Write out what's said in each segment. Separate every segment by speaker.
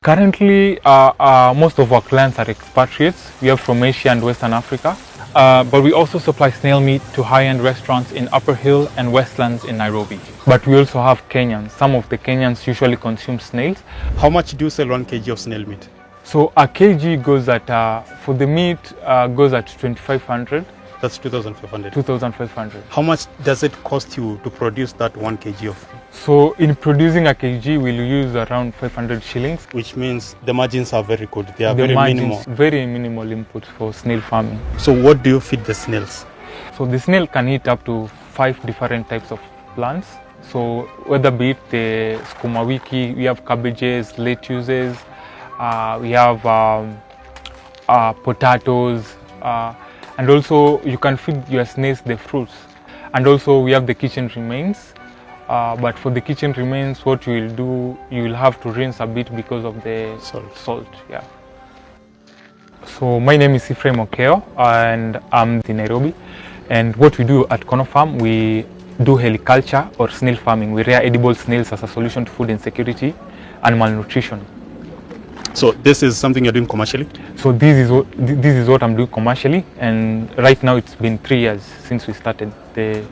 Speaker 1: Currently, most of our clients are expatriates. We have from Asia and Western Africa. But we also supply snail meat to high-end restaurants in Upper Hill and Westlands in Nairobi. But we also have Kenyans. Some of the Kenyans usually consume snails.
Speaker 2: How much do you sell 1 kg of snail meat?
Speaker 1: So a kg goes at, for the meat, goes at 2,500.
Speaker 2: That's 2,500.
Speaker 1: 2,500.
Speaker 2: How much does it cost you to produce that 1 kg of?
Speaker 1: So in producing a kg, we'll use around 500 shillings.
Speaker 2: Which means the margins are very good. They are
Speaker 1: The
Speaker 2: very
Speaker 1: margins,
Speaker 2: minimal.
Speaker 1: very minimal inputs for snail farming.
Speaker 2: So what do you feed the snails?
Speaker 1: So the snail can eat up to 5 different types of plants. So whether be it the sukuma wiki, we have cabbages, lettuces, we have potatoes, and also you can feed your snails the fruits. And also we have the kitchen remains. But for the kitchen remains, what you will do, you will have to rinse a bit because of the salt. Yeah. So my name is Ephraim Okeo and I'm in Nairobi. And what we do at Kono Farm, we do heliculture or snail farming. We rear edible snails as a solution to food insecurity and malnutrition.
Speaker 2: So this is something you're doing commercially?
Speaker 1: So this is what I'm doing commercially, and right now it's been 3 years since we started the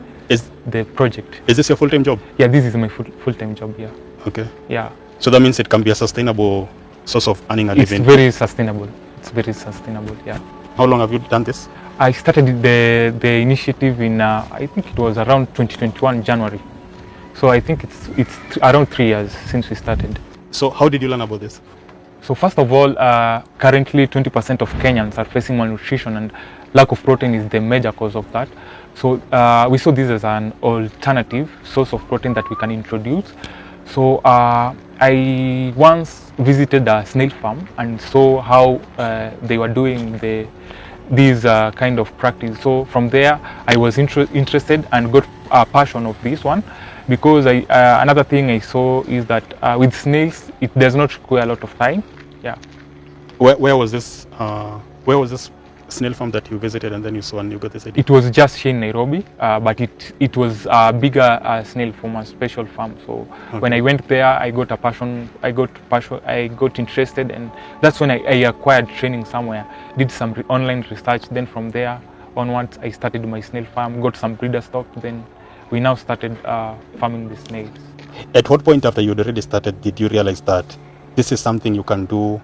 Speaker 1: project.
Speaker 2: Is this your full-time job?
Speaker 1: Yeah, this is my full-time job. Yeah.
Speaker 2: Okay.
Speaker 1: Yeah.
Speaker 2: So that means it can be a sustainable source of earning a living.
Speaker 1: It's very sustainable. It's very sustainable. Yeah.
Speaker 2: How long have you done this?
Speaker 1: I started the initiative in I think it was around 2021 January. So I think it's around 3 years since we started.
Speaker 2: So how did you learn about this?
Speaker 1: So first of all, currently 20% of Kenyans are facing malnutrition, and lack of protein is the major cause of that. So we saw this as an alternative source of protein that we can introduce. So I once visited a snail farm and saw how they were doing these kind of practice. So from there I was interested and got a passion of this one, because another thing I saw is that with snails it does not require a lot of time. Yeah.
Speaker 2: Where was this snail farm that you visited and then you saw and you got this idea?
Speaker 1: It was just here in Nairobi, but it was a bigger snail farm, a special farm. So when I went there, I got interested, and that's when I acquired training somewhere, did some online research. Then from there onwards, I started my snail farm, got some breeder stock. Then we now started farming the snails.
Speaker 2: At what point after you'd already started did you realize that this is something you can do?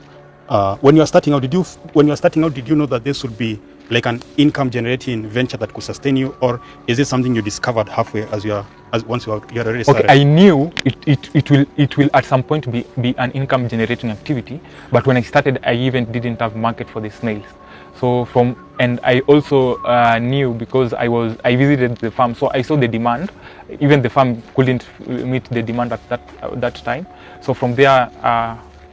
Speaker 2: When you were starting out, did you know that this would be like an income generating venture that could sustain you, or is this something you discovered halfway once you had already started?
Speaker 1: Okay, I knew it will at some point be an income generating activity, but when I started, I even didn't have market for the snails. So and I also knew, because I visited the farm, so I saw the demand. Even the farm couldn't meet the demand at that time. So from there,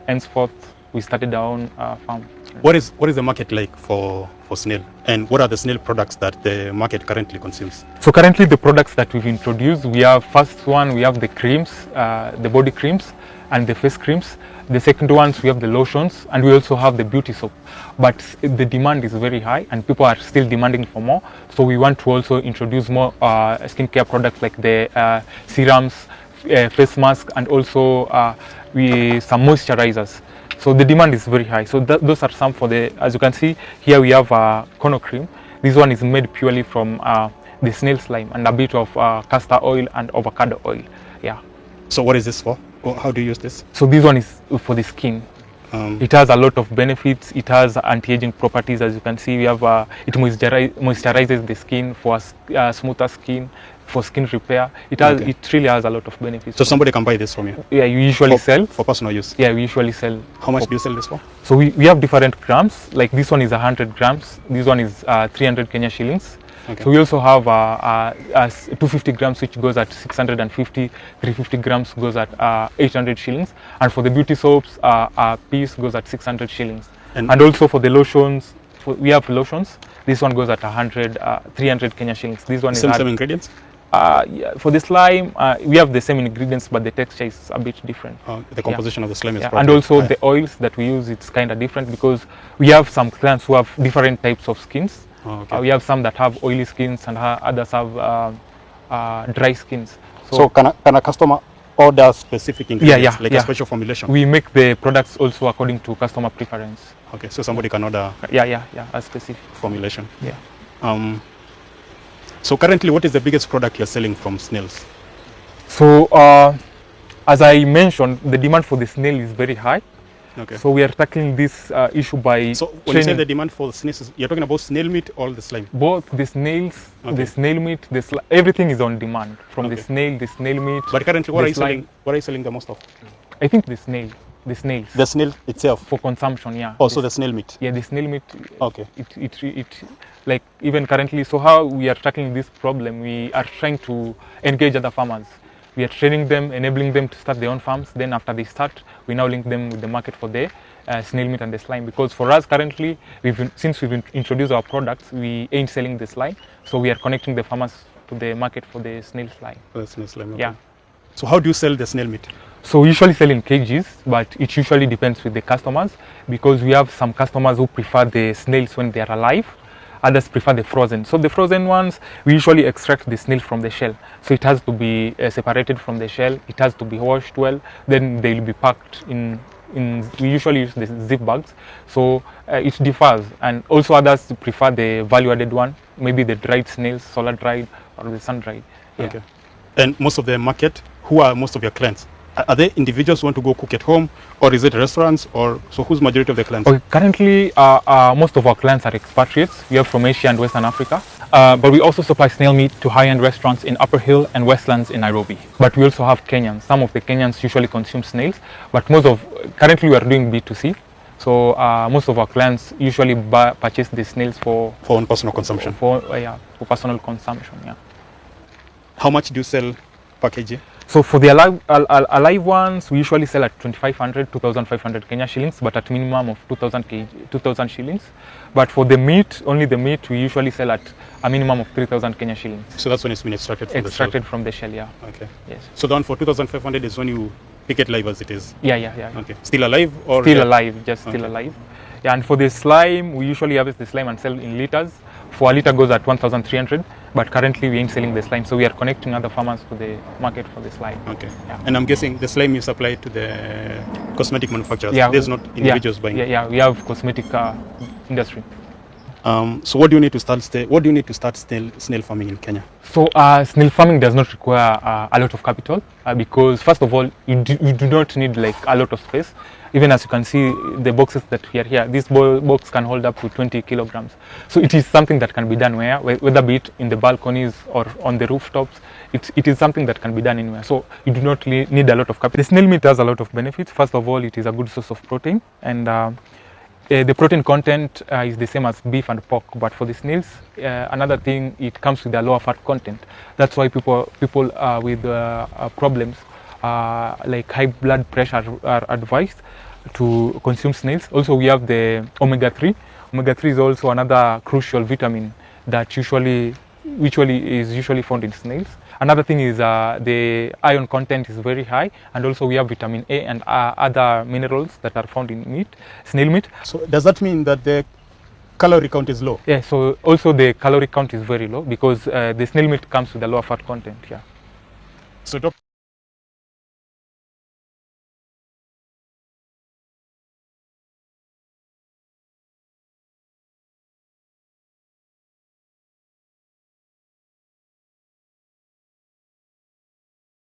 Speaker 1: henceforth, we started our own farm.
Speaker 2: What is the market like for snail, and what are the snail products that the market currently consumes?
Speaker 1: So currently the products that we've introduced, we have we have the creams, the body creams and the face creams. The second ones, we have the lotions, and we also have the beauty soap. But the demand is very high and people are still demanding for more. So we want to also introduce more skincare products like the serums, face mask, and also some moisturizers. So the demand is very high. So those are some for as you can see here, we have Kono cream. This one is made purely from the snail slime and a bit of castor oil and avocado oil. Yeah.
Speaker 2: So what is this for? How do you use this?
Speaker 1: So this one is for the skin. It has a lot of benefits. It has anti-aging properties. As you can see, we have it moisturizes the skin for smoother skin, for skin repair. It really has a lot of benefits.
Speaker 2: So somebody can buy this from you?
Speaker 1: Yeah, you usually sell
Speaker 2: for personal use.
Speaker 1: Yeah, we usually sell.
Speaker 2: How much do you sell this for?
Speaker 1: So we have different grams. Like this one is 100 grams. This one is 300 Kenya shillings. Okay. So we also have 250 grams, which goes at 650. 350 grams goes at 800 shillings. And for the beauty soaps, a piece goes at 600 shillings. And also for the lotions, we have lotions. This one goes at 300 Kenya shillings. This one is
Speaker 2: same ingredients?
Speaker 1: Yeah, for the slime, we have the same ingredients, but the texture is a bit different.
Speaker 2: The composition of the slime is
Speaker 1: and also the oils that we use, it's kind of different, because we have some clients who have different types of skins. We have some that have oily skins and others have dry skins.
Speaker 2: So can a customer order specific ingredients,
Speaker 1: yeah,
Speaker 2: like
Speaker 1: yeah.
Speaker 2: a special formulation?
Speaker 1: We make the products also according to customer preference.
Speaker 2: Okay, so somebody can order
Speaker 1: Yeah, a specific
Speaker 2: formulation.
Speaker 1: Yeah.
Speaker 2: So currently, what is the biggest product you're selling from snails?
Speaker 1: So as I mentioned, the demand for the snail is very high.
Speaker 2: Okay.
Speaker 1: So we are tackling this issue by
Speaker 2: So when you say the demand for the snails, you're talking about snail meat or the slime?
Speaker 1: both the snails,
Speaker 2: Okay.
Speaker 1: the snail meat, everything is on demand from
Speaker 2: Okay.
Speaker 1: the snail meat.
Speaker 2: But currently, what
Speaker 1: the
Speaker 2: are you
Speaker 1: slime.
Speaker 2: selling? What are you selling the most of?
Speaker 1: I think the snails
Speaker 2: The snail itself.
Speaker 1: for consumption. Yeah.
Speaker 2: Also the snail meat.
Speaker 1: Yeah, the snail meat.
Speaker 2: Okay.
Speaker 1: It like even currently. So how we are tackling this problem? We are trying to engage other farmers. We are training them, enabling them to start their own farms. Then after they start, we now link them with the market for the snail meat and the slime. Because for us currently, since we've introduced our products, we ain't selling the slime. So we are connecting the farmers to the market for the snail slime.
Speaker 2: The snail slime. Okay.
Speaker 1: Yeah.
Speaker 2: So how do you sell the snail meat?
Speaker 1: So we usually sell in cages, but it usually depends with the customers, because we have some customers who prefer the snails when they are alive. Others prefer the frozen. So the frozen ones, we usually extract the snail from the shell. So it has to be separated from the shell. It has to be washed well. Then they will be packed in we usually use the zip bags. So it differs. And also others prefer the value-added one, maybe the dried snails, solar dried or the sun dried. Yeah.
Speaker 2: Okay. And most of the market, who are most of your clients? Are they individuals who want to go cook at home, or is it restaurants, or so who's majority of the clients?
Speaker 1: Okay, currently, most of our clients are expatriates. We have from Asia and Western Africa. But we also supply snail meat to high-end restaurants in Upper Hill and Westlands in Nairobi. But we also have Kenyans. Some of the Kenyans usually consume snails, but currently we are doing B2C. So most of our clients usually purchase the snails for
Speaker 2: own personal consumption.
Speaker 1: For personal consumption, yeah.
Speaker 2: How much do you sell per kg?
Speaker 1: So for the alive ones, we usually sell at 2,500, 2,500 Kenya shillings, but at minimum of 2,000 shillings. But for the meat, only the meat, we usually sell at a minimum of 3,000 Kenya shillings.
Speaker 2: So that's when it's been extracted from the shell?
Speaker 1: Extracted from the shell, yeah.
Speaker 2: Okay.
Speaker 1: Yes.
Speaker 2: So the one for 2,500 is when you pick it live as it is?
Speaker 1: Yeah.
Speaker 2: Okay. Still alive or?
Speaker 1: Still alive, just still alive. Yeah, and for the slime, we usually harvest the slime and sell in liters. For a liter goes at 1,300, but currently we ain't selling the slime, so we are connecting other farmers to the market for the slime.
Speaker 2: Okay.
Speaker 1: Yeah.
Speaker 2: And I'm guessing the slime you supply to the cosmetic manufacturers.
Speaker 1: Yeah.
Speaker 2: There's not individuals buying.
Speaker 1: Yeah, we have cosmetic industry.
Speaker 2: So what do you need to start? What do you need to start snail farming in Kenya?
Speaker 1: So snail farming does not require a lot of capital because first of all, you do not need like a lot of space. Even as you can see, the boxes that we are here, this box can hold up to 20 kilograms. So it is something that can be done whether be it in the balconies or on the rooftops. It is something that can be done anywhere. So you do not need a lot of capital. The snail meat has a lot of benefits. First of all, it is a good source of protein, and the protein content is the same as beef and pork. But for the snails, another thing, it comes with a lower fat content. That's why people with problems like high blood pressure are advised to consume snails. Also, we have the omega-3. Omega-3 is also another crucial vitamin that usually found in snails. Another thing is the iron content is very high, and also we have vitamin A and other minerals that are found in snail meat.
Speaker 2: So does that mean that the calorie count is low?
Speaker 1: Yeah, so also the calorie count is very low because the snail meat comes with a lower fat content. Yeah.
Speaker 2: So